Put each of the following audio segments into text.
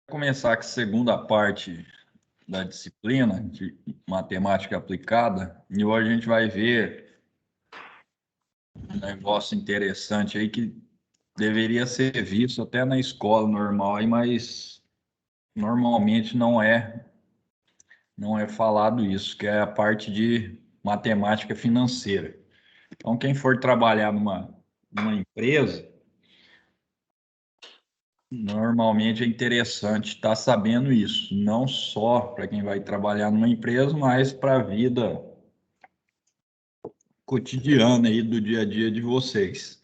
começar com a segunda parte da disciplina de matemática aplicada e hoje a gente vai ver um negócio interessante aí que deveria ser visto até na escola normal, mas normalmente não é falado isso, que é a parte de matemática financeira. Então, quem for trabalhar numa empresa, normalmente é interessante estar sabendo isso, não só para quem vai trabalhar numa empresa, mas para a vida cotidiana aí do dia a dia de vocês.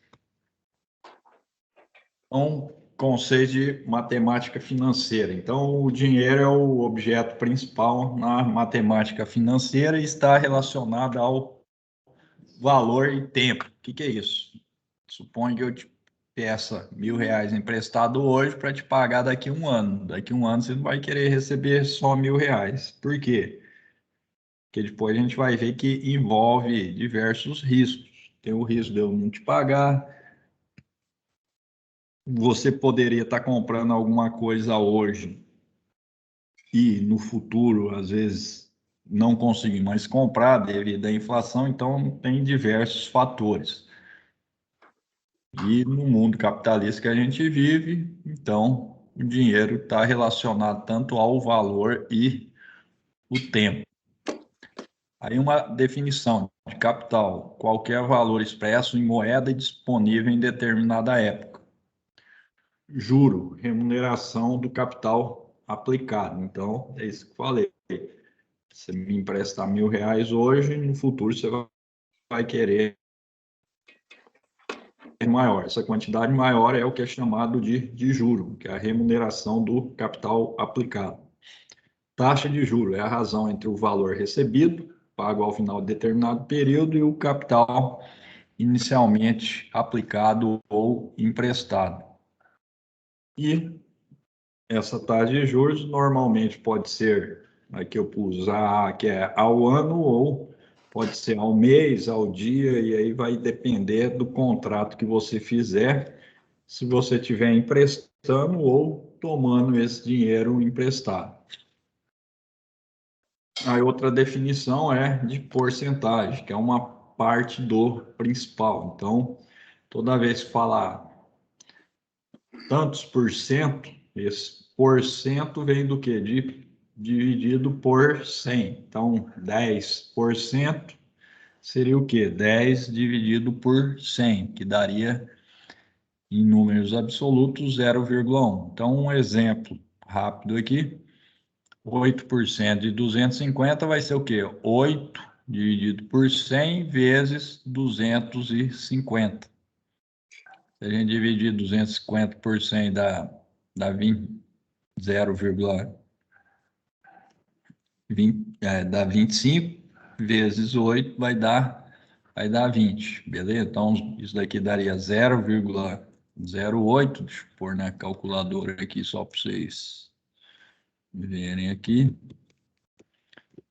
Então, conceito de matemática financeira. Então, o dinheiro é o objeto principal na matemática financeira e está relacionado ao valor e tempo. O que é isso? Suponho que eu te peça R$ 1.000 emprestado hoje para te pagar daqui a um ano. Daqui a um ano você não vai querer receber só R$ 1.000. Por quê? Porque depois a gente vai ver que envolve diversos riscos. Tem o risco de eu não te pagar. Você poderia estar comprando alguma coisa hoje e no futuro, às vezes, não conseguir mais comprar devido à inflação. Então, tem diversos fatores. E no mundo capitalista que a gente vive, então, o dinheiro está relacionado tanto ao valor e o tempo. Aí uma definição de capital: qualquer valor expresso em moeda disponível em determinada época. Juro, remuneração do capital aplicado. Então, é isso que eu falei. Você me emprestar R$ 1.000 hoje, no futuro você vai querer maior. Essa quantidade maior é o que é chamado de juro, que é a remuneração do capital aplicado. Taxa de juro é a razão entre o valor recebido, pago ao final de determinado período, e o capital inicialmente aplicado ou emprestado. E essa taxa de juros normalmente pode ser, aqui eu pus A, que é ao ano, ou pode ser ao mês, ao dia, e aí vai depender do contrato que você fizer, se você estiver emprestando ou tomando esse dinheiro emprestado. A outra definição é de porcentagem, que é uma parte do principal. Então, toda vez que falar tantos por cento, esse porcento vem do quê? Dividido por 100. Então, 10% seria o quê? 10 dividido por 100, que daria, em números absolutos, 0,1. Então, um exemplo rápido aqui: 8% de 250 vai ser o quê? 8 dividido por 100 vezes 250. Se a gente dividir 250 por 100 dá 25 vezes 8 vai dar 20, beleza? Então, isso daqui daria 0,08. Deixa eu pôr na calculadora aqui só para vocês verem aqui.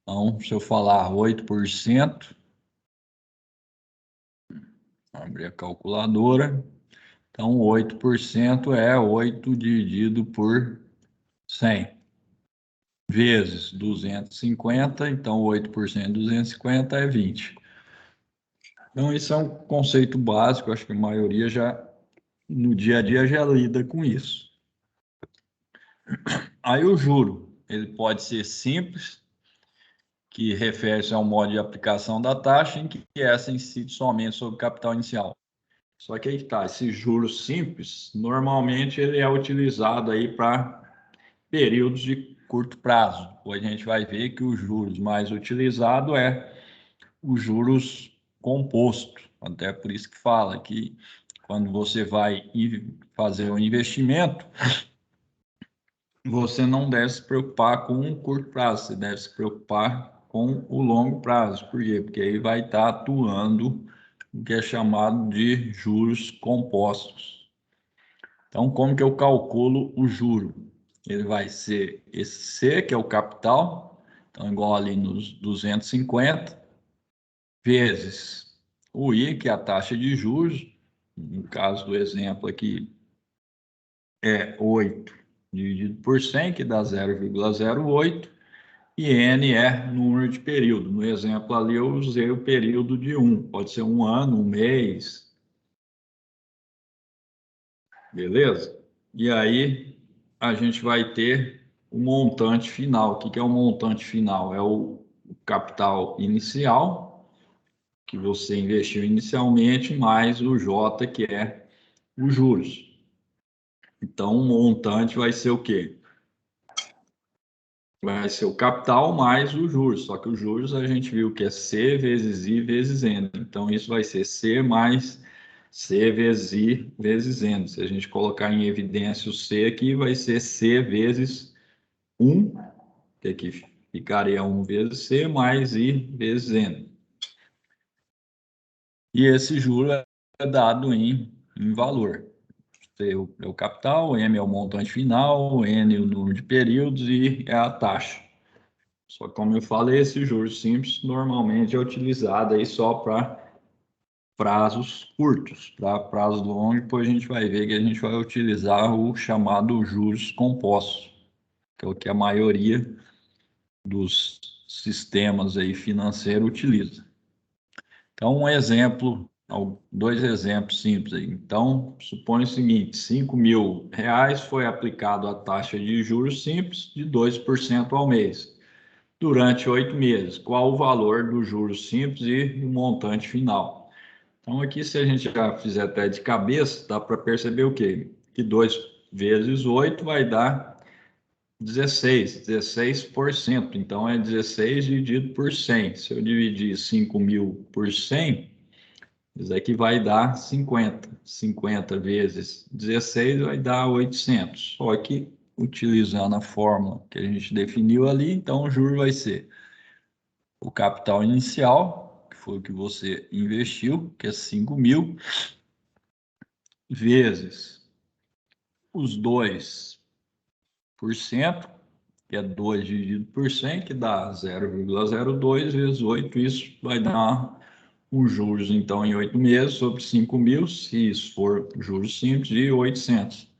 Então, se eu falar 8%, abrir a calculadora. Então, 8% é 8 dividido por 100 vezes 250. Então, 8% de 250 é 20. Então, isso é um conceito básico. Acho que a maioria já, no dia a dia, já lida com isso. Aí o juro, ele pode ser simples, que refere-se ao modo de aplicação da taxa, em que essa incide somente sobre o capital inicial. Só que aí está, esse juros simples, normalmente ele é utilizado aí para períodos de curto prazo. Depois a gente vai ver que os juros mais utilizado é os juros composto. Até por isso que fala que quando você vai fazer um investimento, você não deve se preocupar com o curto prazo, você deve se preocupar com o longo prazo. Por quê? Porque aí vai estar atuando o que é chamado de juros compostos. Então, como que eu calculo o juro? Ele vai ser esse C, que é o capital, então igual ali nos 250, vezes o I, que é a taxa de juros, no caso do exemplo aqui é 8 dividido por 100, que dá 0,08, e N é número de período. No exemplo ali eu usei o período de 1, pode ser um ano, um mês, beleza? E aí a gente vai ter o montante final. O que é o montante final? É o capital inicial, que você investiu inicialmente, mais o J, que é os juros. Então, o montante vai ser o quê? Vai ser o capital mais os juros. Só que os juros a gente viu que é C vezes I vezes N. Então, isso vai ser C mais C vezes I vezes N. Se a gente colocar em evidência o C aqui, vai ser C vezes 1, que aqui ficaria 1 vezes C mais I vezes N. E esse juro é dado em valor. C é o capital, M é o montante final, N é o número de períodos e é a taxa. Só que, como eu falei, esse juros simples normalmente é utilizado aí só para prazos curtos. Para prazos longos, depois a gente vai ver que a gente vai utilizar o chamado juros compostos, que é o que a maioria dos sistemas aí financeiros utiliza. Então, um exemplo, dois exemplos simples aí. Então, suponha o seguinte: R$ 5.000 foi aplicado a taxa de juros simples de 2% ao mês, durante 8 meses. Qual o valor dos juros simples e o montante final? Então, aqui, se a gente já fizer até de cabeça, dá para perceber o quê? Que 2 vezes 8 vai dar 16%. Então, é 16 dividido por 100. Se eu dividir 5.000 por 100, isso aqui vai dar 50. 50 vezes 16 vai dar 800. Só que, utilizando a fórmula que a gente definiu ali, então o juro vai ser o capital inicial, que foi o que você investiu, que é 5.000, vezes os 2%, que é 2 dividido por 100, que dá 0,02 vezes 8. Isso vai dar os juros, então, em 8 meses, sobre 5.000, se isso for juros simples, de 800.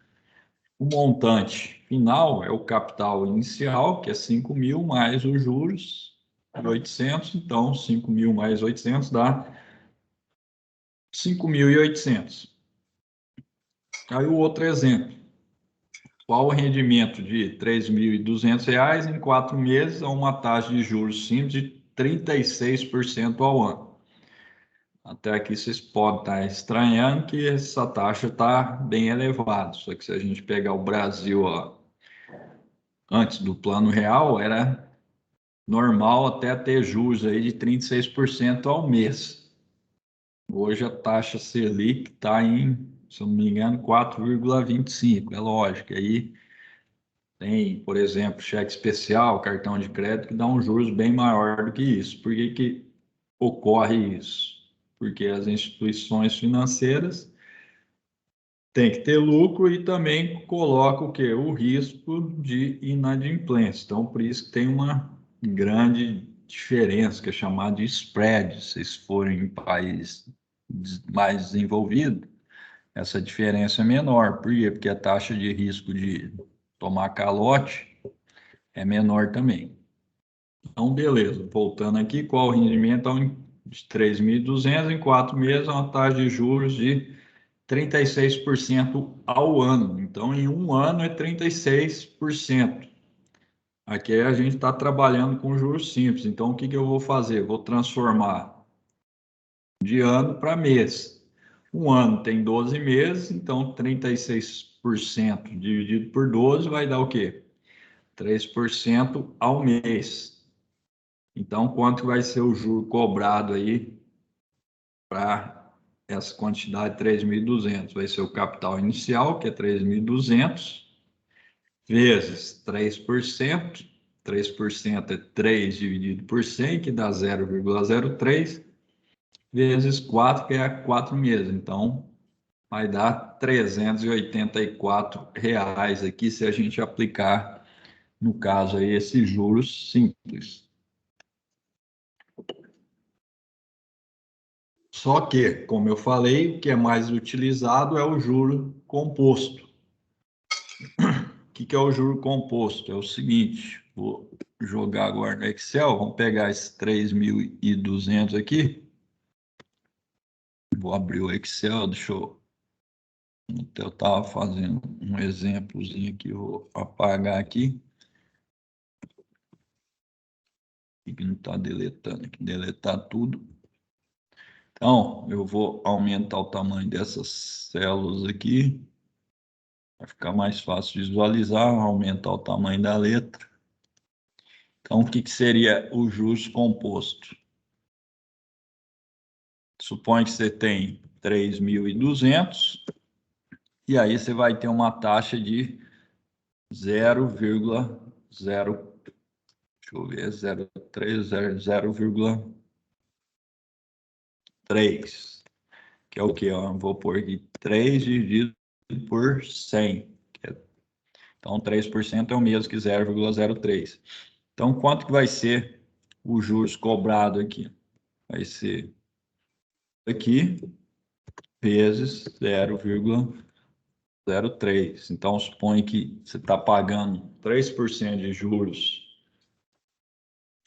O montante final é o capital inicial, que é 5.000, mais os juros, 800. Então, 5.000 mais 800 dá 5.800. Aí o outro exemplo. Qual o rendimento de R$ 3.200 em 4 meses a uma taxa de juros simples de 36% ao ano? Até aqui vocês podem estar estranhando que essa taxa está bem elevada. Só que se a gente pegar o Brasil, ó, antes do Plano Real, era normal até ter juros aí de 36% ao mês. Hoje a taxa Selic está em, se eu não me engano, 4,25. É lógico, aí tem, por exemplo, cheque especial, cartão de crédito, que dá um juros bem maior do que isso. Por que que ocorre isso? Porque as instituições financeiras têm que ter lucro e também coloca o quê? O risco de inadimplência. Então, por isso que tem uma grande diferença, que é chamada de spread. Se vocês forem em países mais desenvolvidos, essa diferença é menor. Por quê? Porque a taxa de risco de tomar calote é menor também. Então, beleza. Voltando aqui, qual o rendimento de 3.200 em 4 meses, uma taxa de juros de 36% ao ano. Então, em um ano é 36%. Aqui a gente está trabalhando com juros simples. Então, o que que eu vou fazer? Vou transformar de ano para mês. Um ano tem 12 meses, então 36% dividido por 12 vai dar o quê? 3% ao mês. Então, quanto vai ser o juro cobrado aí para essa quantidade de 3.200? Vai ser o capital inicial, que é 3.200, vezes 3%. 3% é 3 dividido por 100, que dá 0,03, vezes 4, que é 4 meses. Então, vai dar R$ 384 aqui, se a gente aplicar, no caso aí, esses juros simples. Só que, como eu falei, o que é mais utilizado é o juro composto. O que é o juro composto? É o seguinte, vou jogar agora no Excel, vamos pegar esses 3.200 aqui. Vou abrir o Excel, deixa eu... Eu estava fazendo um exemplozinho aqui, vou apagar aqui. Que não está deletando aqui, deletar tudo. Então, eu vou aumentar o tamanho dessas células aqui. Vai ficar mais fácil de visualizar, aumentar o tamanho da letra. Então, o que seria o juros composto? Suponha que você tem 3.200 e aí você vai ter uma taxa de 0,0, deixa eu ver, 0,3, 0,3, que é o quê? Ó? Vou pôr aqui 3 dividido por 100. Então, 3% é o mesmo que 0,03. Então, quanto que vai ser o juros cobrado aqui? Vai ser aqui vezes 0,03. Então, supõe que você está pagando 3% de juros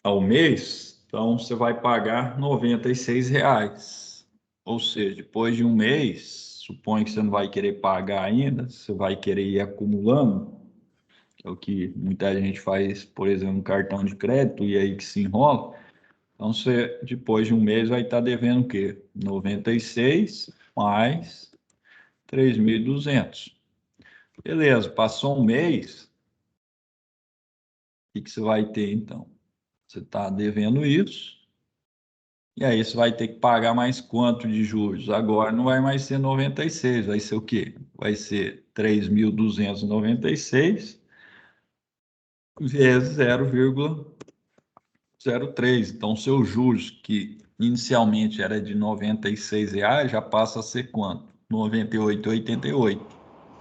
ao mês, então você vai pagar R$ 96. Ou seja, depois de um mês, supõe que você não vai querer pagar ainda, você vai querer ir acumulando, que é o que muita gente faz, por exemplo, no cartão de crédito, e aí que se enrola. Então, você, depois de um mês, vai estar devendo o quê? 96 mais 3.200. Beleza, passou um mês, o que você vai ter, então? Você está devendo isso, e aí você vai ter que pagar mais quanto de juros? Agora não vai mais ser 96, vai ser o quê? Vai ser 3.296 vezes 0,03. Então, seus juros, que inicialmente era de R$ 96, já passa a ser quanto? R$ 98,88.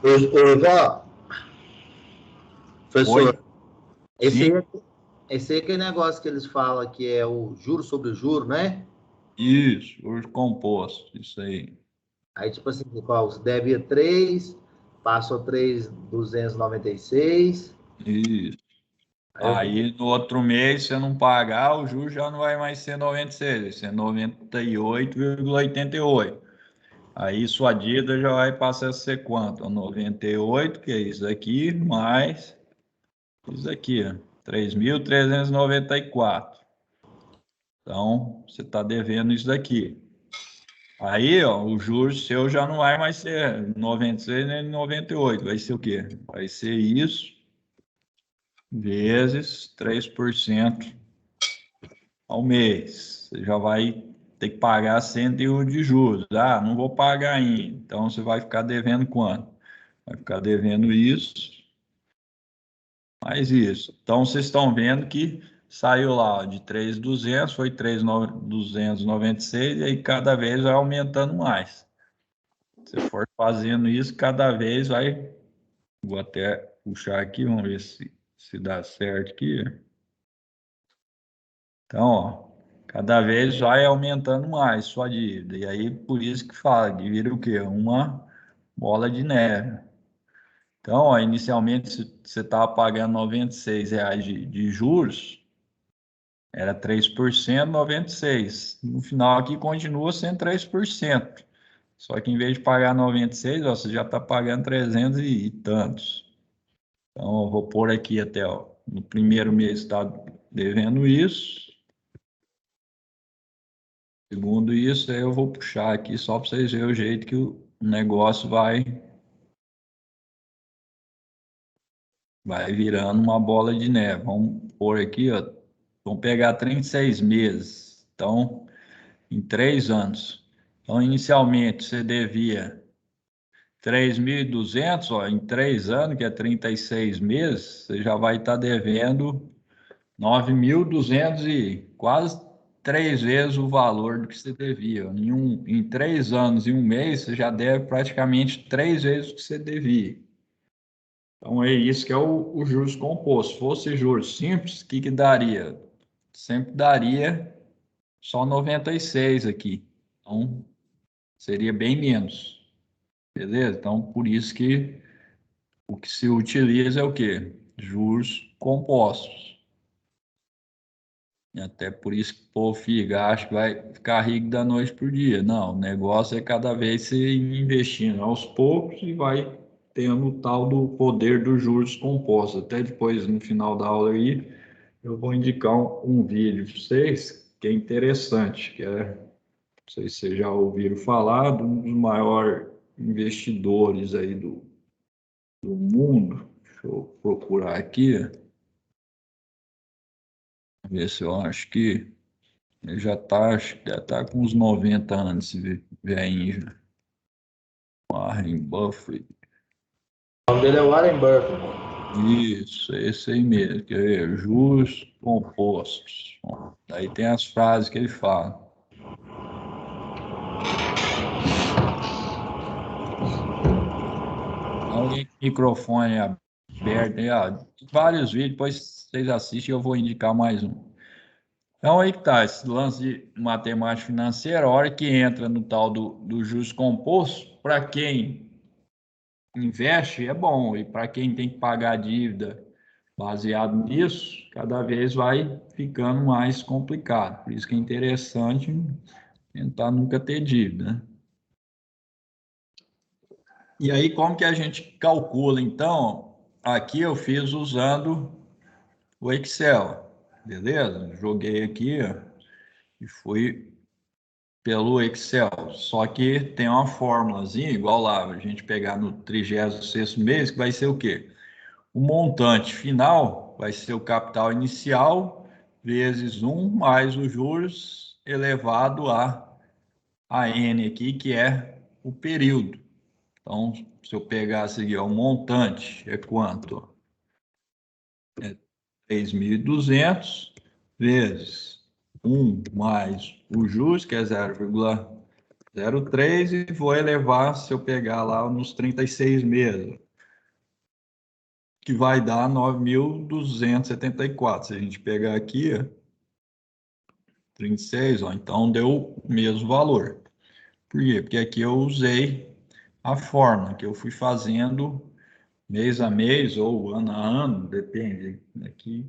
Ô, Jó, Oi? professor, esse Sim? aí, esse aí é aquele negócio que eles falam que é o juro sobre juro, né? Isso, juros compostos, isso aí. Aí, tipo assim, qual? Você devia 3, passou 3.296. Isso. Aí eu vou. Aí no outro mês, se você não pagar, o juros já não vai mais ser 96, vai ser 98,88. Aí sua dívida já vai passar a ser quanto? 98, que é isso aqui, mais isso aqui, ó, 3.394. Então, você está devendo isso daqui. Aí, ó, o juros seu já não vai mais ser 96 nem 98, vai ser o quê? Vai ser isso vezes 3% ao mês. Você já vai ter que pagar 101 de juros. Ah, não vou pagar ainda. Então, você vai ficar devendo quanto? Vai ficar devendo isso, mais isso. Então, vocês estão vendo que saiu lá ó, de 3.200, foi 3.296, e aí cada vez vai aumentando mais. Se for fazendo isso, cada vez vai. Vou até puxar aqui, vamos ver se dá certo aqui. Então, ó, cada vez vai aumentando mais sua dívida. E aí, por isso que fala que vira o quê? Uma bola de neve. Então, ó, inicialmente, se você estava pagando R$ 96 de juros, era 3%, 96. No final aqui continua sendo 3%. Só que em vez de pagar 96, ó, você já está pagando 300 e tantos. Então, eu vou pôr aqui até, ó, no primeiro mês está devendo isso. Segundo isso, aí eu vou puxar aqui só para vocês verem o jeito que o negócio vai virando uma bola de neve. Vamos pôr aqui, ó, vamos pegar 36 meses. Então, em 3 anos. Então, inicialmente, você devia 3.200, ó, em 3 anos, que é 36 meses, você já vai estar devendo 9.200 e quase 3 vezes o valor do que você devia. Em 3 anos e um mês, você já deve praticamente 3 vezes o que você devia. Então, é isso que é o juros composto. Se fosse juros simples, o que daria? Sempre daria só 96 aqui. Então, seria bem menos. Beleza? Então, por isso que o que se utiliza é o quê? Juros compostos. E até por isso que o povo acha que vai ficar rico da noite para o dia. Não, o negócio é cada vez se investindo aos poucos e vai tendo o tal do poder dos juros compostos. Até depois, no final da aula aí, eu vou indicar um vídeo para vocês que é interessante, que é, não sei se vocês já ouviram falar, de um dos maiores investidores aí do mundo. Deixa eu procurar aqui, ver se eu acho que ele acho que já tá com uns 90 anos, esse velhinho, já. Warren Buffett. O nome dele é Warren Buffett. Isso, esse aí mesmo, quer ver? Juros compostos. Bom, daí tem as frases que ele fala. Alguém com o microfone aberto, aí, ó, vários vídeos, depois vocês assistem, eu vou indicar mais um. Então aí que tá, esse lance de matemática financeira, a hora que entra no tal do juros composto, para quem investe é bom, e para quem tem que pagar a dívida baseado nisso, cada vez vai ficando mais complicado. Por isso que é interessante tentar nunca ter dívida, né? E aí, como que a gente calcula? Então, aqui eu fiz usando o Excel, beleza? Joguei aqui, ó, e fui pelo Excel. Só que tem uma fórmulazinha, igual lá, a gente pegar no 36º mês, que vai ser o quê? O montante final vai ser o capital inicial vezes 1 mais os juros elevado a N aqui, que é o período. Então, se eu pegasse aqui, ó, o montante é quanto? É 3.200 vezes 1 mais os juros, que é 0,03, e vou elevar, se eu pegar lá nos 36 meses, que vai dar 9.274. Se a gente pegar aqui, 36, ó, então deu o mesmo valor. Por quê? Porque aqui eu usei a fórmula que eu fui fazendo mês a mês ou ano a ano, depende. Aqui,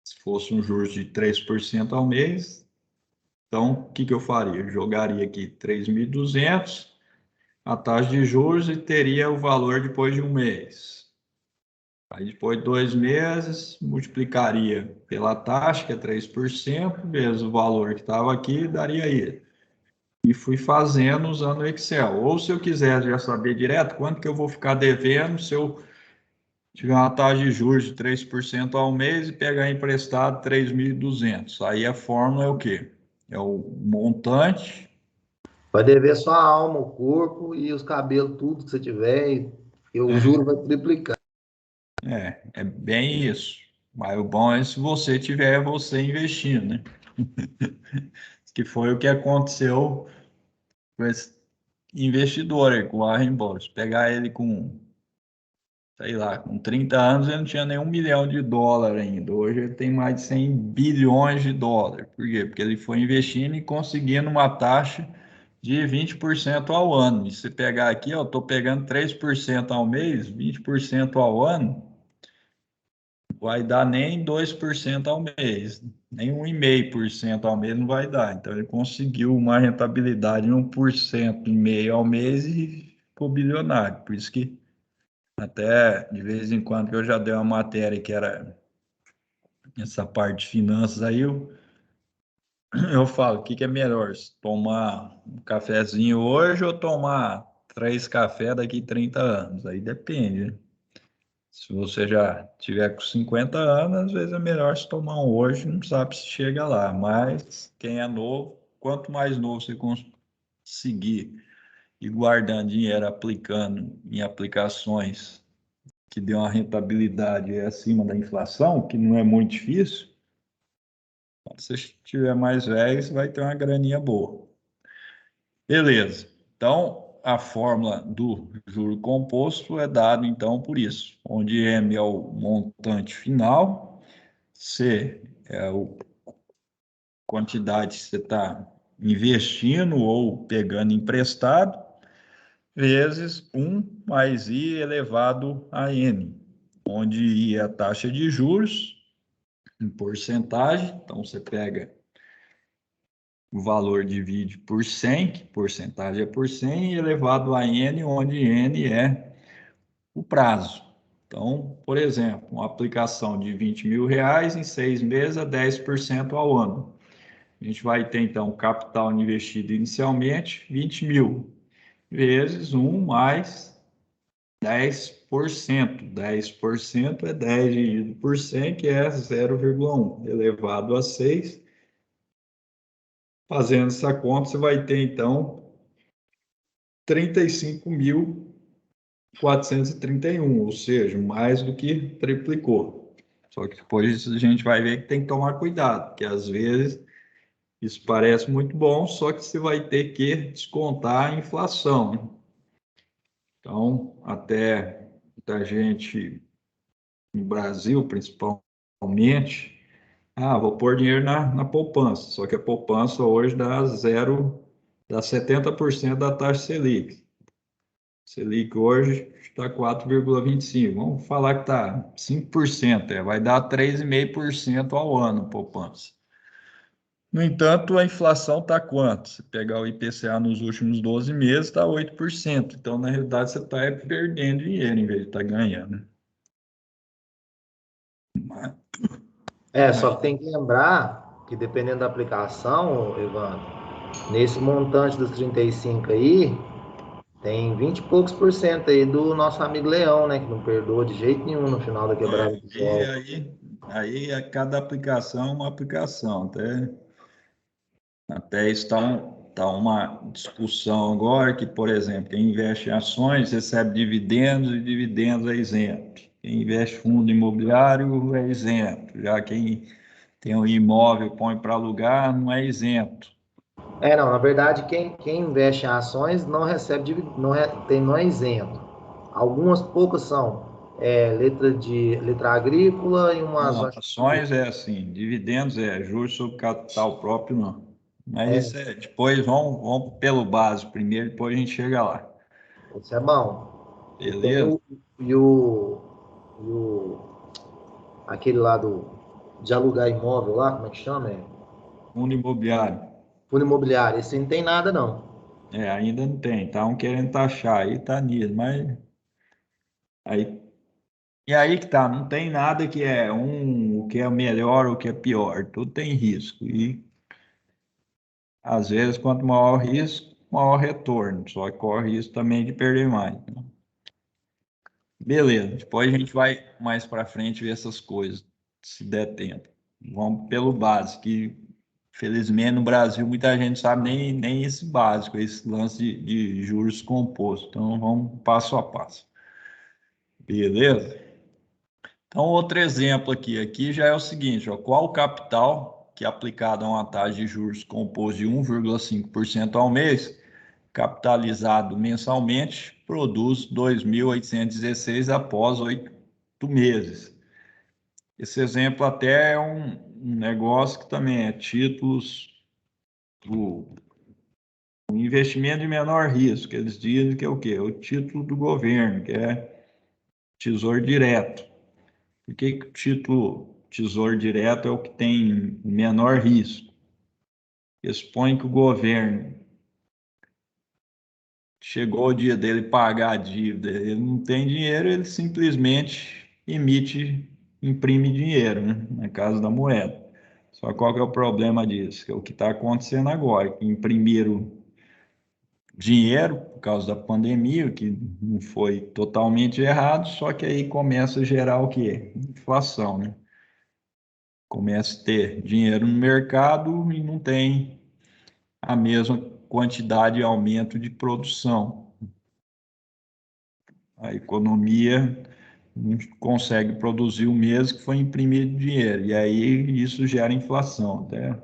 se fosse um juros de 3% ao mês, então o que eu faria? Eu jogaria aqui 3.200, a taxa de juros, e teria o valor depois de um mês. Aí depois de 2 meses, multiplicaria pela taxa, que é 3%, vezes o valor que estava aqui, daria aí. E fui fazendo usando o Excel. Ou se eu quiser já saber direto quanto que eu vou ficar devendo, se eu tiver uma taxa de juros de 3% ao mês e pegar emprestado 3.200. Aí a fórmula é o quê? É o montante. Vai dever só a alma, o corpo e os cabelos, tudo que você tiver, e o juro vai triplicar. É bem isso. Mas o bom é se você tiver você investindo, né? Que foi o que aconteceu com esse investidor aí, com o Warren Buffett. Pegar ele com, sei lá, com 30 anos, ele não tinha nem US$ 1 milhão ainda. Hoje ele tem mais de 100 bilhões de dólares. Por quê? Porque ele foi investindo e conseguindo uma taxa de 20% ao ano. E se pegar aqui, eu estou pegando 3% ao mês, 20% ao ano, vai dar nem 2% ao mês, nem 1,5% ao mês não vai dar. Então ele conseguiu uma rentabilidade de 1,5% ao mês e ficou bilionário. Por isso que até de vez em quando que eu já dei uma matéria que era essa parte de finanças aí, eu falo, o que é melhor, se tomar um cafezinho hoje ou tomar 3 cafés daqui 30 anos? Aí depende, né? Se você já tiver com 50 anos, às vezes é melhor se tomar um hoje, não sabe se chega lá. Mas quem é novo, quanto mais novo você conseguir ir guardando dinheiro, aplicando em aplicações que dê uma rentabilidade acima da inflação, que não é muito difícil, quando você estiver mais velho, você vai ter uma graninha boa. Beleza. Então, a fórmula do juro composto é dada, então, por isso, onde M é o montante final, C é a quantidade que você está investindo ou pegando emprestado, vezes 1 mais I elevado a N, onde I é a taxa de juros em porcentagem. Então, você pega o valor, divide por 100, que porcentagem é por 100, e elevado a N, onde N é o prazo. Então, por exemplo, uma aplicação de R$ 20.000 em 6 meses a 10% ao ano. A gente vai ter, então, capital investido inicialmente, 20.000, vezes 1 mais 10%. 10% é 10 dividido por 100, que é 0,1, elevado a 6. Fazendo essa conta, você vai ter, então, 35.431, ou seja, mais do que triplicou. Só que depois a gente vai ver que tem que tomar cuidado, porque às vezes isso parece muito bom, só que você vai ter que descontar a inflação, né? Então, até muita gente no Brasil, principalmente, vou pôr dinheiro na poupança, só que a poupança hoje dá 70% da taxa Selic. Selic hoje está 4,25. Vamos falar que está 5%, vai dar 3,5% ao ano poupança. No entanto, a inflação está quanto? Se pegar o IPCA nos últimos 12 meses, está 8%. Então, na realidade, você está perdendo dinheiro em vez de estar ganhando. Só que tem que lembrar que dependendo da aplicação, Evandro, nesse montante dos 35 aí, tem 20 e poucos por cento aí do nosso amigo Leão, né? Que não perdoa de jeito nenhum no final da quebrada do E sol. aí, a cada aplicação é uma aplicação. Até está uma discussão agora que, por exemplo, quem investe em ações recebe dividendos e dividendos é isento. Quem investe em fundo imobiliário é isento. Já quem tem um imóvel, põe para alugar, não é isento. Não, na verdade, quem investe em ações não recebe dividendo, não é isento. Algumas poucas são letra agrícola e umas, Não, acho que, ações é assim, dividendos é juros sobre capital próprio, não. Mas isso depois vamos pelo básico primeiro, depois a gente chega lá. isso é bom. E tem Beleza? aquele lá de alugar imóvel lá, como é que chama? Fundo imobiliário. Fundo imobiliário. Esse não tem nada, não. Ainda não tem, estavam querendo taxar, aí tá nisso, mas aí, e aí que tá, não tem nada que é o que é melhor ou o que é pior, tudo tem risco, e às vezes quanto maior o risco, maior retorno, só que corre risco também de perder mais, né? Beleza, depois a gente vai mais para frente ver essas coisas, se der tempo. Vamos pelo básico, que felizmente no Brasil muita gente sabe nem esse básico, esse lance de juros compostos. Então vamos passo a passo. Beleza? Então, outro exemplo aqui já é o seguinte, ó, qual o capital que aplicado a uma taxa de juros composto de 1,5% ao mês, capitalizado mensalmente, produz 2.816 após 8 meses. Esse exemplo até é um negócio que também é títulos, o investimento de menor risco, que eles dizem que é o quê? É o título do governo, que é Tesouro Direto. Por que o título Tesouro Direto é o que tem menor risco? Eles supõem que o governo chegou o dia dele pagar a dívida, ele não tem dinheiro, ele simplesmente imprime dinheiro, né? Na casa da moeda. Só qual que é o problema disso? Que é o que está acontecendo agora, que imprimiram dinheiro por causa da pandemia, o que não foi totalmente errado, só que aí começa a gerar o quê? Inflação, né? Começa a ter dinheiro no mercado e não tem a mesma quantidade de aumento de produção. A economia não consegue produzir o mesmo que foi imprimido dinheiro, e aí isso gera inflação. Até a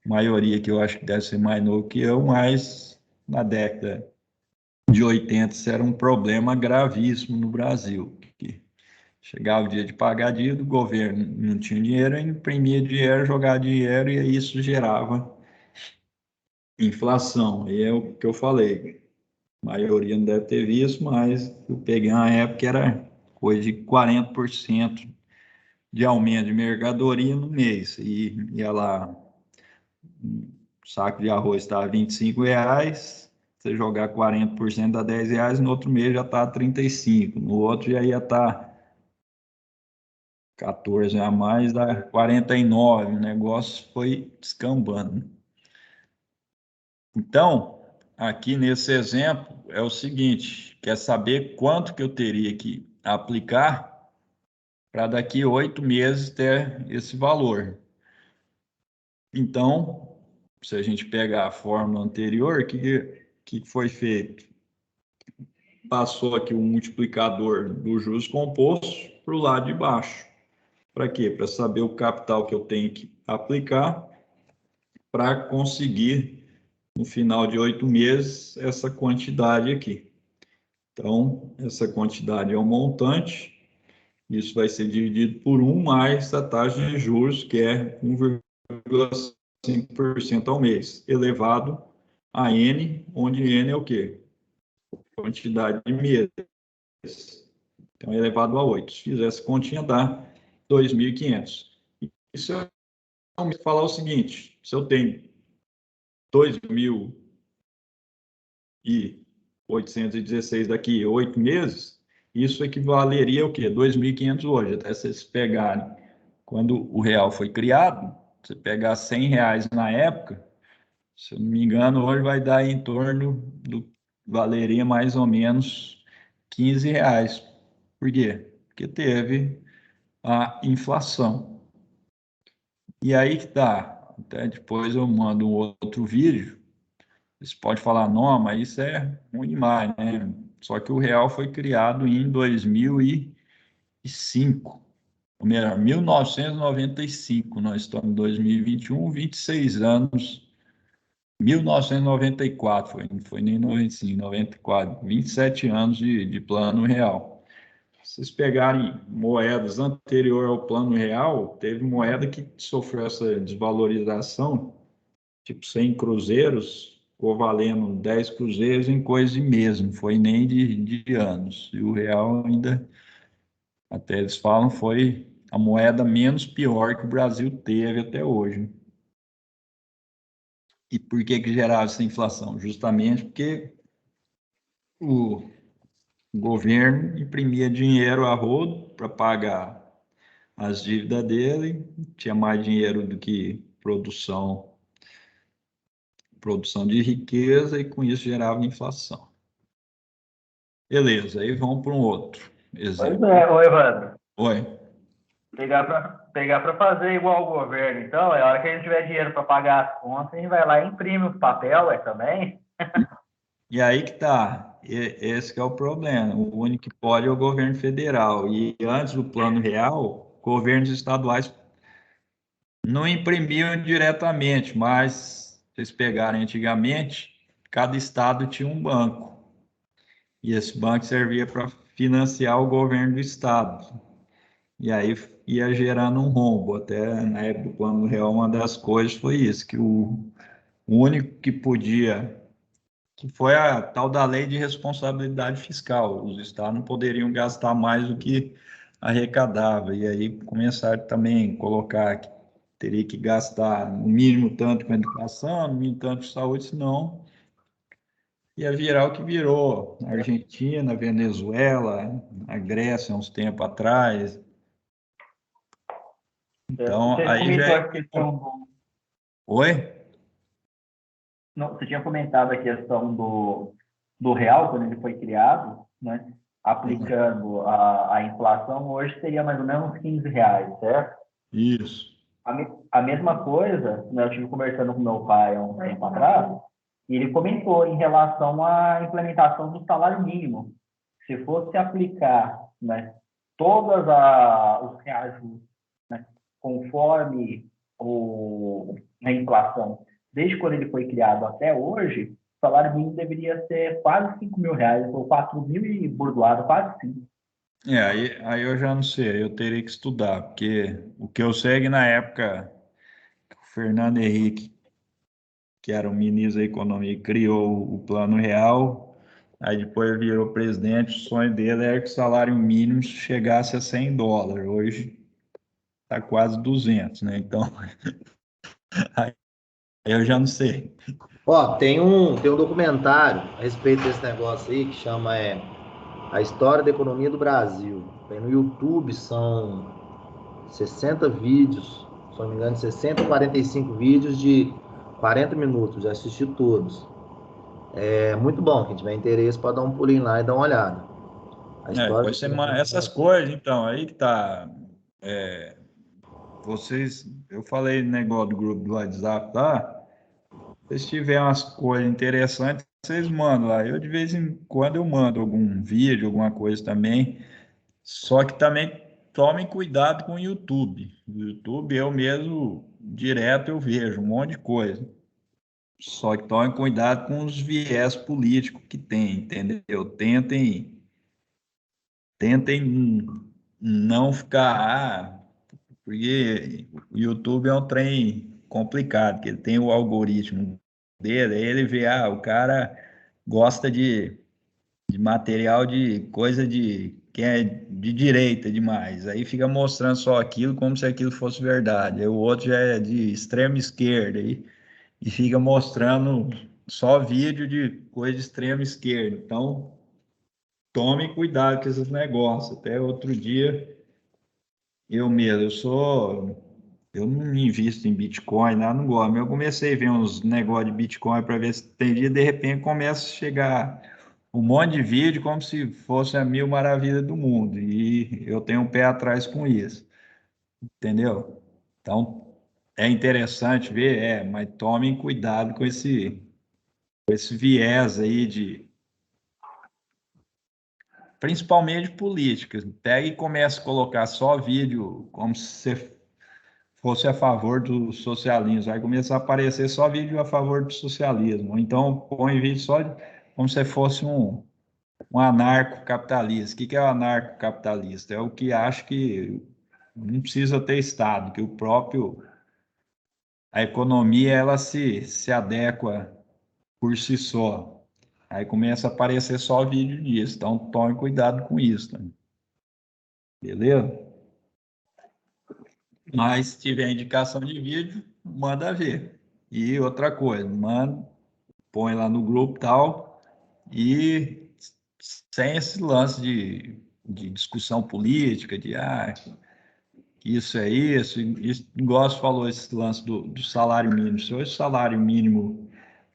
maioria que eu acho que deve ser mais novo que eu, mas na década de 80 isso era um problema gravíssimo no Brasil, que chegava o dia de pagar a dívida, o governo não tinha dinheiro, imprimia dinheiro, jogava dinheiro, e isso gerava inflação. E é o que eu falei. maioria não deve ter visto, mas eu peguei uma época que era coisa de 40% de aumento de mercadoria no mês. E ia lá, um saco de arroz estava R$ 25, você jogar 40% dá R$ 10, no outro mês já está 35, no outro já ia estar 14 a mais, dá 49, o negócio foi descambando. Então, aqui nesse exemplo é o seguinte, quer saber quanto que eu teria que aplicar para daqui 8 meses ter esse valor. Então, se a gente pegar a fórmula anterior, o que foi feito? Passou aqui o multiplicador do juros compostos para o lado de baixo. Para quê? Para saber o capital que eu tenho que aplicar para conseguir, no final de 8 meses, essa quantidade aqui. Então, essa quantidade é o montante, isso vai ser dividido por 1 mais a taxa de juros, que é 1,5% ao mês, elevado a N, onde N é o quê? Quantidade de meses. Então, é elevado a 8. Se fizer essa continha, dá 2.500. E se eu falar o seguinte, se eu tenho 2.816 daqui a 8 meses, isso equivaleria o quê? 2.500 hoje, até vocês pegarem. Quando o real foi criado, você pegar R$ 100 na época, se eu não me engano, hoje vai dar em torno do, valeria mais ou menos R$ 15. Por quê? Porque teve a inflação. E aí que tá. Até depois eu mando um outro vídeo. Você pode falar, não, mas isso é ruim demais, né? Só que o real foi criado em 2005, ou melhor, 1995. Nós estamos em 2021, 26 anos. 1994, não foi nem 95, 94, 27 anos de plano real. Se vocês pegarem moedas anterior ao plano real, teve moeda que sofreu essa desvalorização, tipo 100 cruzeiros, ficou valendo 10 cruzeiros em coisa de mesmo, foi nem de anos. E o real ainda, até eles falam, foi a moeda menos pior que o Brasil teve até hoje. E por que que gerava essa inflação? Justamente porque o governo imprimia dinheiro a rodo para pagar as dívidas dele, tinha mais dinheiro do que produção de riqueza, e com isso gerava inflação. Beleza, aí vamos para um outro Pois exemplo. é, ô Evandro. Oi. Pegar para fazer igual o governo, então, é a hora que a gente tiver dinheiro para pagar as contas, a gente vai lá e imprime os papel, também. E aí que tá, esse que é o problema. O único que pode é o governo federal. E antes do plano real, governos estaduais não imprimiam diretamente, mas se vocês pegarem antigamente, cada estado tinha um banco. E esse banco servia para financiar o governo do estado. E aí ia gerando um rombo. Até na época do Plano Real, uma das coisas foi isso, que o único que podia, que foi a tal da lei de responsabilidade fiscal. Os estados não poderiam gastar mais do que arrecadava. E aí começaram também a colocar que teria que gastar no mínimo tanto com educação, no mínimo tanto com saúde, senão ia virar o que virou. Na Argentina, Venezuela, a Grécia, uns tempos atrás. Então, Você aí já comentou é... a questão do. Oi? Não, você tinha comentado a questão do real, quando ele foi criado, né? Aplicando a inflação, hoje seria mais ou menos R$ 15, certo? Isso. A mesma coisa, né, eu estive conversando com meu pai há um tempo atrás, e ele comentou em relação à implementação do salário mínimo. Se fosse aplicar, né, todos os reajustes, né, conforme a inflação, desde quando ele foi criado até hoje, o salário mínimo deveria ser quase R$ 5.000, ou 4.000 e burdoado, quase 5. Aí eu já não sei, eu teria que estudar, porque o que eu sei é que na época que o Fernando Henrique, que era o ministro da Economia, criou o Plano Real, aí depois virou presidente, o sonho dele era que o salário mínimo chegasse a $100. Hoje está quase 200, né? Então, aí eu já não sei. Ó, tem um documentário a respeito desse negócio aí que chama A História da Economia do Brasil. Tem no YouTube, são 60 vídeos, se não me engano, 60 ou 45 vídeos de 40 minutos, já assisti todos. É muito bom, quem tiver interesse pode dar um pulinho lá e dar uma olhada. A história da Depois você economia do essas Brasil. coisas, então, aí que tá. Vocês, eu falei no negócio do grupo do WhatsApp lá. Se tiver umas coisas interessantes, vocês mandam lá. Eu, de vez em quando, eu mando algum vídeo, alguma coisa também. Só que também tomem cuidado com o YouTube. O YouTube eu mesmo, direto, eu vejo um monte de coisa. Só que tomem cuidado com os viés políticos que tem, entendeu? Tentem não ficar... porque o YouTube é um trem complicado, que ele tem o algoritmo dele, aí ele vê, o cara gosta de material de coisa de que é de direita demais. Aí fica mostrando só aquilo como se aquilo fosse verdade. Aí o outro já é de extrema esquerda e fica mostrando só vídeo de coisa de extrema esquerda. Então, tome cuidado com esses negócios. Até outro dia, eu mesmo, eu não invisto em Bitcoin, nada, não gosto. Mas eu comecei a ver uns negócios de Bitcoin para ver se tem dia, de repente começa a chegar um monte de vídeo como se fosse a mil maravilhas do mundo. E eu tenho um pé atrás com isso, entendeu? Então, é interessante ver, mas tomem cuidado com esse viés aí principalmente políticas. Pega e começa a colocar só vídeo como se você fosse a favor do socialismo. Vai começar a aparecer só vídeo a favor do socialismo. Ou então põe vídeo só como se fosse um anarcocapitalista. O que é o anarcocapitalista? É o que acha que não precisa ter Estado, que a economia ela se adequa por si só. Aí começa a aparecer só vídeo disso. Então tome cuidado com isso, tá? Beleza? Mas se tiver indicação de vídeo, manda ver. E outra coisa, manda, põe lá no grupo tal, e sem esse lance de discussão política, isso é isso, igual você falou, esse lance do salário mínimo. Se hoje o salário mínimo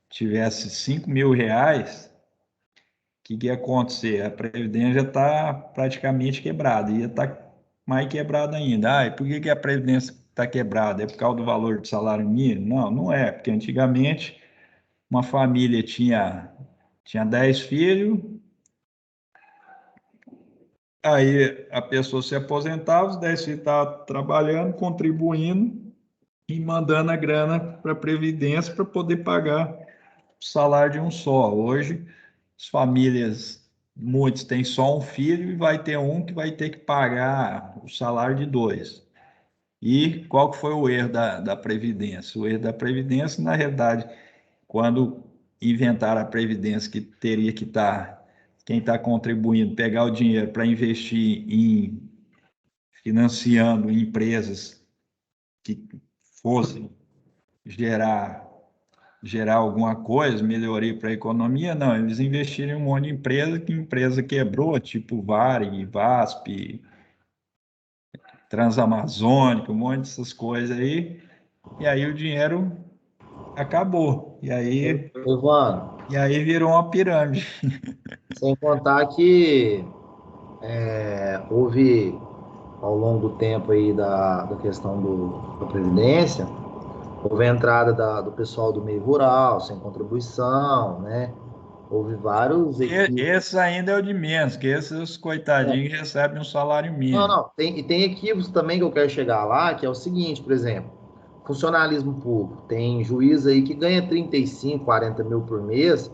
tivesse R$ 5.000, o que ia acontecer? A Previdência já está praticamente quebrada, ia estar mais quebrada ainda. E por que a Previdência está quebrada? É por causa do valor do salário mínimo? Não, não é, porque antigamente uma família tinha 10 filhos, aí a pessoa se aposentava, os 10 filhos estavam trabalhando, contribuindo e mandando a grana para a Previdência para poder pagar o salário de um só. Hoje, as famílias, muitos têm só um filho e vai ter um que vai ter que pagar o salário de dois. E qual que foi o erro da Previdência? O erro da Previdência, na realidade, quando inventaram a Previdência, que teria que estar, quem está contribuindo, pegar o dinheiro para investir em financiando empresas que fossem gerar alguma coisa, melhoria para a economia, não, eles investiram em um monte de empresa, que empresa quebrou, tipo Varig, VASP, Transamazônica, um monte dessas coisas aí, e aí o dinheiro acabou, Evandro, e aí virou uma pirâmide. sem contar que houve ao longo do tempo aí da questão da Previdência, houve a entrada do pessoal do meio rural, sem contribuição, né? Houve vários equívocos. Esse ainda é o de menos, que esses coitadinhos recebem um salário Não, mínimo. não, tem equívocos também que eu quero chegar lá, que é o seguinte, por exemplo, funcionalismo público, tem juiz aí que ganha 35, 40 mil por mês,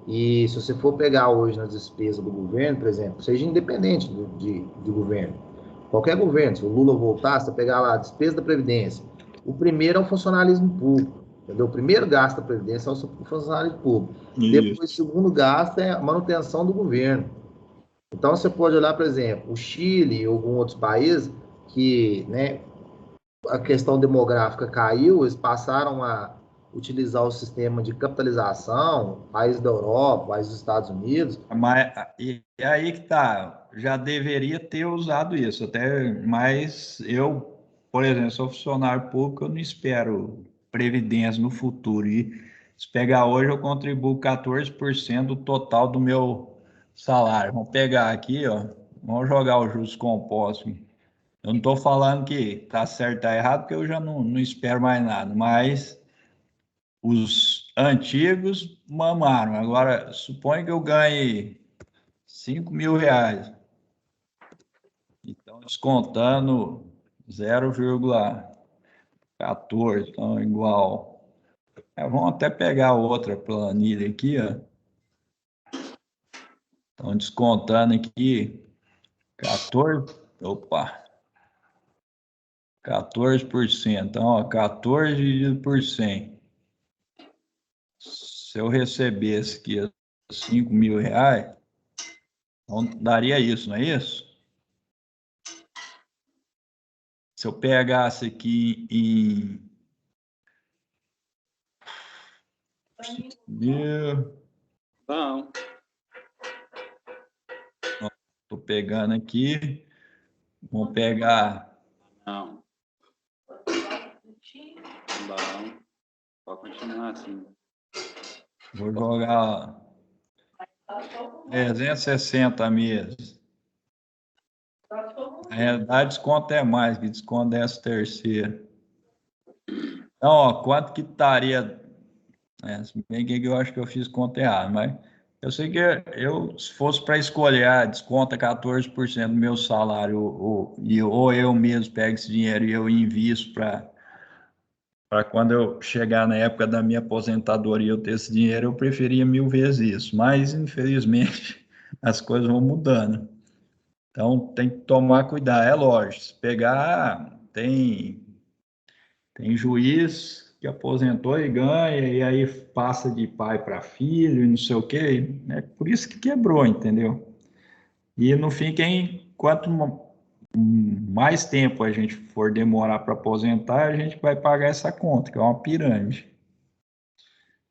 e se você for pegar hoje nas despesas do governo, por exemplo, seja independente de governo, qualquer governo, se o Lula voltar, você pegar lá a despesa da Previdência, o primeiro é o funcionalismo público. Entendeu? O primeiro gasto da Previdência é o funcionário público. Isso. Depois, o segundo gasto é a manutenção do governo. Então, você pode olhar, por exemplo, o Chile ou alguns outros países que, né, a questão demográfica caiu, eles passaram a utilizar o sistema de capitalização, países da Europa, países dos Estados Unidos. Mas e aí que tá, já deveria ter usado isso, até, mas eu, por exemplo, sou funcionário público, eu não espero previdência no futuro. E se pegar hoje, eu contribuo 14% do total do meu salário. Vamos pegar aqui, ó, vamos jogar o juros compostos. Eu não estou falando que tá certo ou tá errado, porque eu já não espero mais nada, mas os antigos mamaram. Agora, suponha que eu ganhe R$ 5.000. Então, descontando 0,14, então igual. Vamos até pegar outra planilha aqui, ó. Então, descontando aqui 14, opa, 14%. Então, ó, 14 dividido por 100. Se eu recebesse aqui R$ 5.000, então daria isso, não é isso? Se eu pegasse aqui em... Não. Estou pegando aqui. Vamos pegar... Não. Bom. Pode continuar assim. Vou jogar 360 meses. Na realidade, desconto é mais, que desconto é essa terceira. Então, ó, quanto que estaria... se bem que eu acho que eu fiz conta errada, mas eu sei que se fosse para escolher, desconta 14% do meu salário, ou eu mesmo pego esse dinheiro e eu invisto para quando eu chegar na época da minha aposentadoria eu ter esse dinheiro, eu preferia 1.000 vezes isso. Mas, infelizmente, as coisas vão mudando. Então, tem que tomar cuidado. É lógico, se pegar, tem juiz que aposentou e ganha, e aí passa de pai para filho, e não sei o quê. É por isso que quebrou, entendeu? E no fim, quanto mais tempo a gente for demorar para aposentar, a gente vai pagar essa conta, que é uma pirâmide.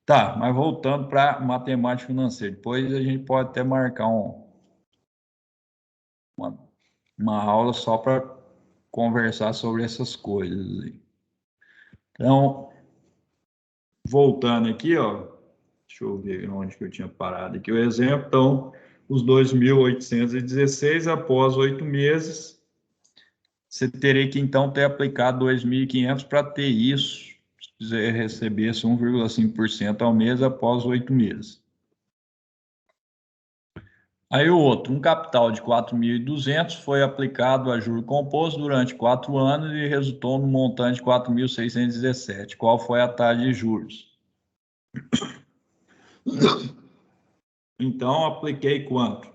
Tá, mas voltando para matemática financeira, depois a gente pode até marcar uma aula só para conversar sobre essas coisas. Então, voltando aqui, ó, deixa eu ver onde que eu tinha parado aqui o exemplo. Então, os 2.816 após 8 meses, você teria que então ter aplicado 2.500 para ter isso, se quiser receber 1,5% ao mês após 8 meses. Aí o outro, um capital de 4.200 foi aplicado a juro composto durante 4 anos e resultou no montante de 4.617. Qual foi a taxa de juros? Então, apliquei quanto?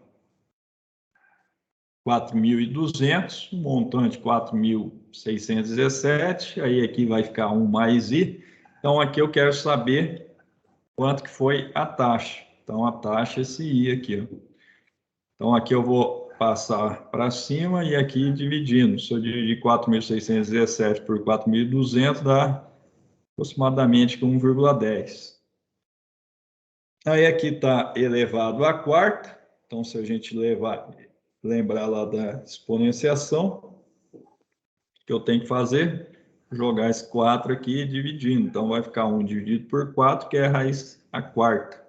4.200, montante 4.617, aí aqui vai ficar 1 mais I. Então, aqui eu quero saber quanto que foi a taxa. Então, a taxa é esse I aqui, ó. Então, aqui eu vou passar para cima e aqui dividindo. Se eu dividir 4.617 por 4.200, dá aproximadamente 1,10. Aí aqui está elevado à quarta. Então, se a gente lembrar lá da exponenciação, o que eu tenho que fazer? Jogar esse 4 aqui dividindo. Então, vai ficar 1 dividido por 4, que é a raiz à quarta.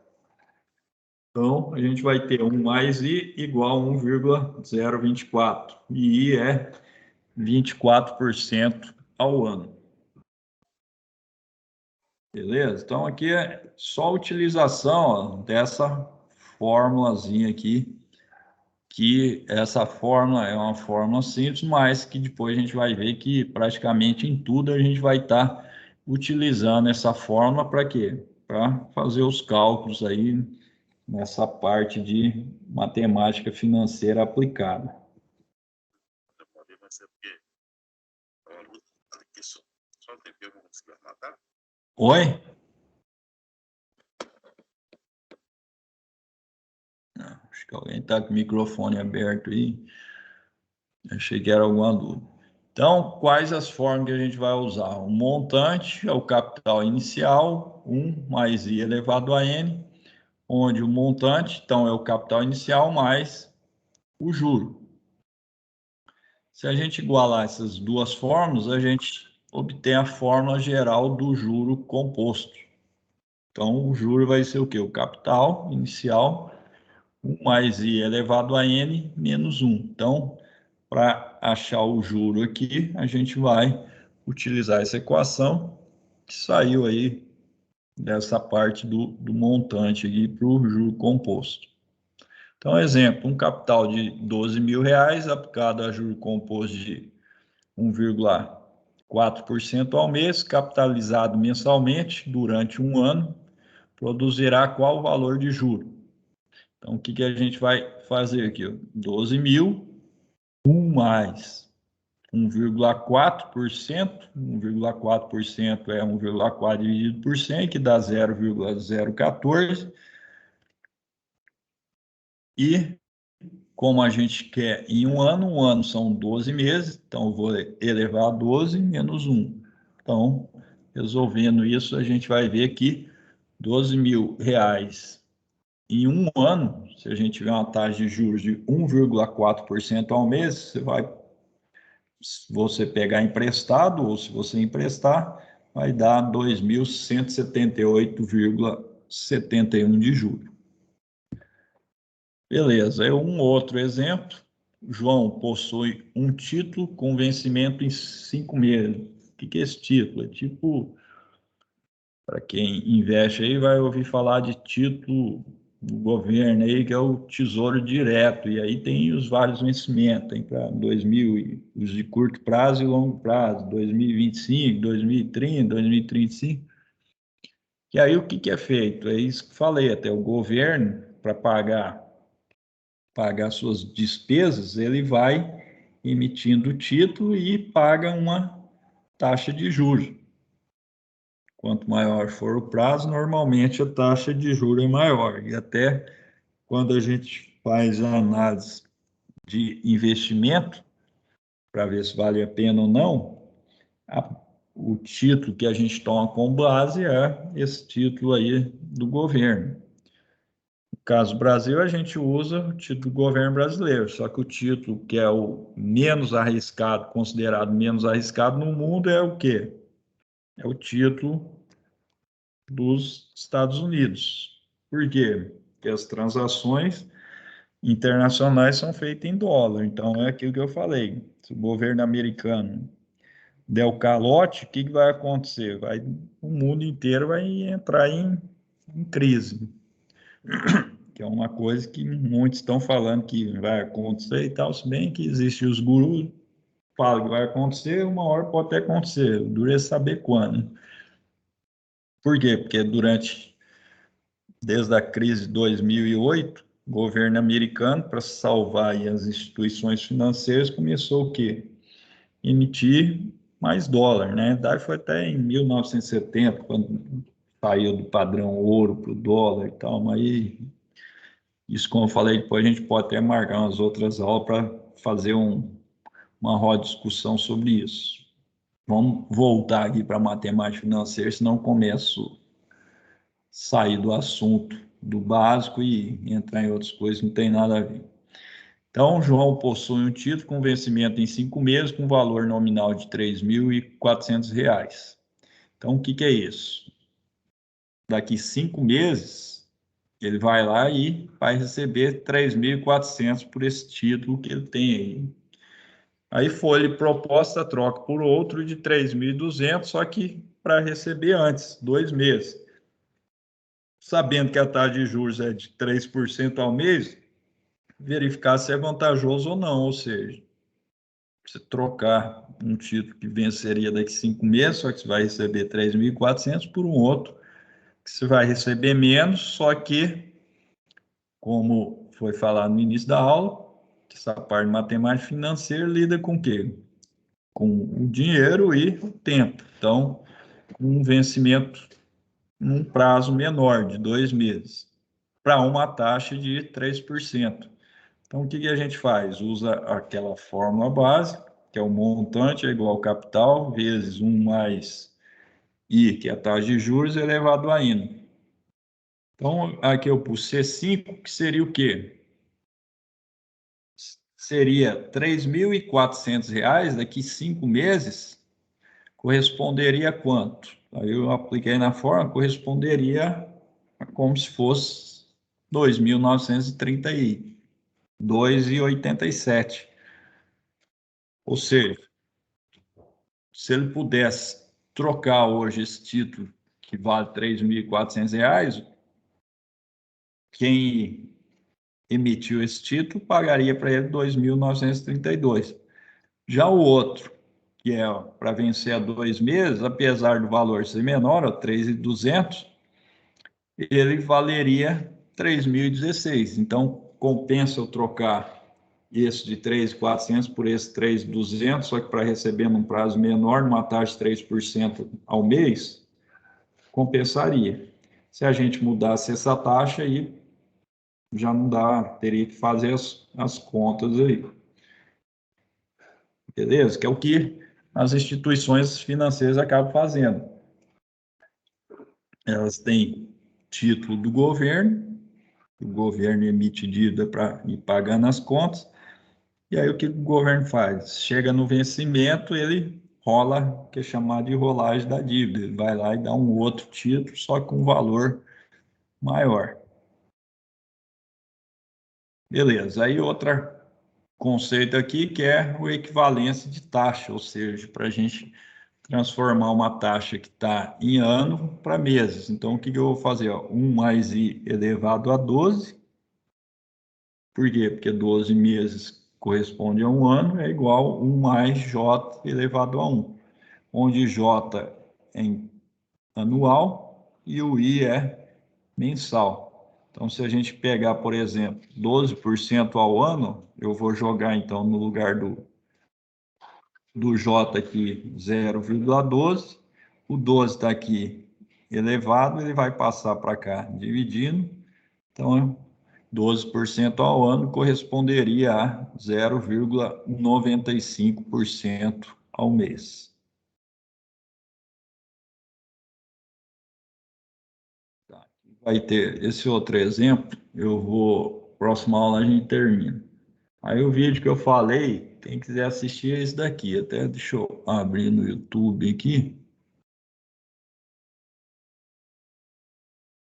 Então, a gente vai ter 1 mais I igual a 1,024. E I é 24% ao ano. Beleza? Então, aqui é só a utilização, ó, dessa fórmulazinha aqui, que essa fórmula é uma fórmula simples, mas que depois a gente vai ver que praticamente em tudo a gente vai estar utilizando essa fórmula para quê? Para fazer os cálculos aí nessa parte de matemática financeira aplicada. Vai ser o quê? Só um tempinho, eu vou conseguir matar. Oi? Não, acho que alguém está com o microfone aberto aí. Achei que era alguma dúvida. Então, quais as formas que a gente vai usar? O montante é o capital inicial, 1 mais I elevado a N, onde o montante, então, é o capital inicial mais o juro. Se a gente igualar essas duas fórmulas, a gente obtém a fórmula geral do juro composto. Então, o juro vai ser o quê? O capital inicial, 1 mais I elevado a N menos 1. Então, para achar o juro aqui, a gente vai utilizar essa equação que saiu aí dessa parte do montante aqui para o juro composto. Então, exemplo, um capital de R$ 12.000 aplicado a juro composto de 1,4% ao mês, capitalizado mensalmente durante um ano, produzirá qual valor de juro? Então, o que a gente vai fazer aqui? 12.000, 1 mais 1,4%, 1,4% é 1,4 dividido por 100, que dá 0,014. E como a gente quer em um ano são 12 meses, então eu vou elevar a 12 menos 1. Então, resolvendo isso, a gente vai ver que R$ 12.000 em um ano, se a gente tiver uma taxa de juros de 1,4% ao mês, se você pegar emprestado ou se você emprestar, vai dar 2.178,71 de juros. Beleza, um outro exemplo. João possui um título com vencimento em 5 meses. O que é esse título? É tipo, para quem investe aí, vai ouvir falar de título do governo aí, que é o Tesouro Direto. E aí tem os vários vencimentos, tem para 2000, os de curto prazo e longo prazo, 2025, 2030, 2035. E aí o que é feito? É isso que falei, até o governo, para pagar suas despesas, ele vai emitindo o título e paga uma taxa de juros. Quanto maior for o prazo, normalmente a taxa de juros é maior. E até quando a gente faz a análise de investimento, para ver se vale a pena ou não, o título que a gente toma como base é esse título aí do governo. No caso Brasil, a gente usa o título do governo brasileiro, só que o título que é o menos arriscado, considerado menos arriscado no mundo, é o quê? É o título dos Estados Unidos. Por quê? Porque as transações internacionais são feitas em dólar, então é aquilo que eu falei. Se o governo americano der o calote, o que vai acontecer? O mundo inteiro vai entrar em crise, que é uma coisa que muitos estão falando que vai acontecer e tal, se bem que existem os gurus que falam que vai acontecer, uma hora pode até acontecer, o duro é saber quando. Por quê? Porque desde a crise de 2008, o governo americano, para salvar as instituições financeiras, começou o quê? Emitir mais dólar, né? Daí foi até em 1970, quando saiu do padrão ouro para o dólar e tal, mas isso, como eu falei, depois a gente pode até marcar umas outras aulas para fazer uma roda de discussão sobre isso. Vamos voltar aqui para a matemática financeira, senão começo a sair do assunto do básico e entrar em outras coisas que não tem nada a ver. Então, João possui um título com vencimento em 5 meses, com valor nominal de R$ 3.400. Então, o que é isso? Daqui 5 meses, ele vai lá e vai receber 3.400 por esse título que ele tem aí. Aí foi-lhe proposta a troca por outro de 3.200, só que para receber antes, 2 meses. Sabendo que a taxa de juros é de 3% ao mês, verificar se é vantajoso ou não, ou seja, você trocar um título que venceria daqui 5 meses, só que você vai receber 3.400 por um outro que você vai receber menos, só que, como foi falado no início da aula, essa parte de matemática financeira lida com o quê? Com o dinheiro e o tempo. Então, um vencimento num prazo menor, de 2 meses, para uma taxa de 3%. Então, o que a gente faz? Usa aquela fórmula básica, que é o montante é igual ao capital, vezes 1 mais I, que é a taxa de juros, elevado a N. Então, aqui eu pus C5, que seria o quê? Seria R$ 3.400 daqui 5 meses, corresponderia a quanto? Aí eu apliquei na forma, corresponderia a como se fosse 2.932,87. Ou seja, se ele pudesse trocar hoje esse título, que vale R$ 3.400, quem emitiu esse título pagaria para ele 2.932. Já o outro, que é para vencer a 2 meses, apesar do valor ser menor, 3.200, ele valeria 3.016. Então, compensa eu trocar esse de 3.400 por esse 3.200, só que para receber num prazo menor, numa taxa de 3% ao mês, compensaria. Se a gente mudasse essa taxa, aí já não dá, teria que fazer as contas aí. Beleza? Que é o que as instituições financeiras acabam fazendo. Elas têm título do governo, o governo emite dívida para ir pagando as contas, e aí o que o governo faz? Chega no vencimento, ele rola, que é chamado de rolagem da dívida, ele vai lá e dá um outro título, só com um valor maior. Beleza, aí outro conceito aqui que é o equivalência de taxa, ou seja, para a gente transformar uma taxa que está em ano para meses. Então, o que eu vou fazer? 1 mais I elevado a 12. Por quê? Porque 12 meses corresponde a um ano, é igual 1 mais J elevado a 1, onde J é em anual e o I é mensal. Então, se a gente pegar, por exemplo, 12% ao ano, eu vou jogar, então, no lugar do J aqui 0,12, o 12 está aqui elevado, ele vai passar para cá dividindo, então 12% ao ano corresponderia a 0,95% ao mês. Vai ter esse outro exemplo, eu vou, próxima aula a gente termina. Aí o vídeo que eu falei, quem quiser assistir é esse daqui, até deixa eu abrir no YouTube aqui.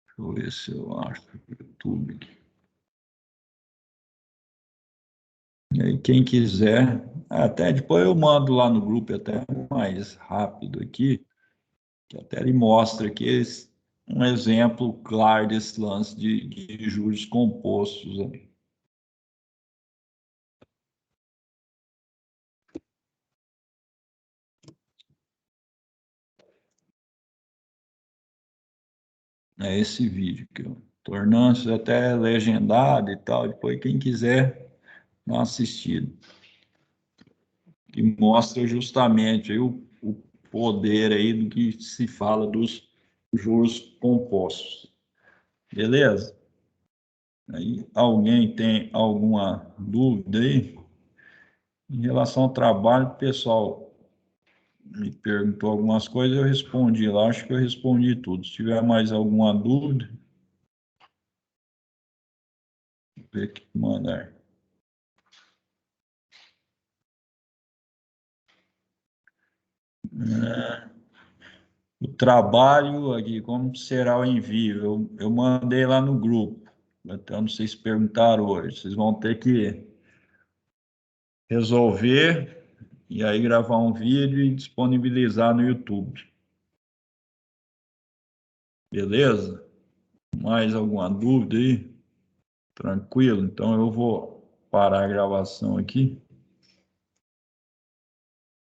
Deixa eu ver se eu acho o YouTube aqui. E aí, quem quiser, até depois eu mando lá no grupo, até mais rápido aqui, que até ele mostra aqui um exemplo claro desse lance de juros compostos aí. É esse vídeo que eu tornando-se até legendado e tal, depois quem quiser dar uma assistida. Que mostra justamente aí o poder aí do que se fala dos juros compostos. Beleza? Aí, alguém tem alguma dúvida aí? Em relação ao trabalho, o pessoal me perguntou algumas coisas, eu respondi lá, acho que eu respondi tudo. Se tiver mais alguma dúvida, vou ver o que mandar. O trabalho aqui, como será o envio? Eu mandei lá no grupo, então não sei se perguntaram hoje. Vocês vão ter que resolver e aí gravar um vídeo e disponibilizar no YouTube. Beleza? Mais alguma dúvida aí? Tranquilo? Então eu vou parar a gravação aqui.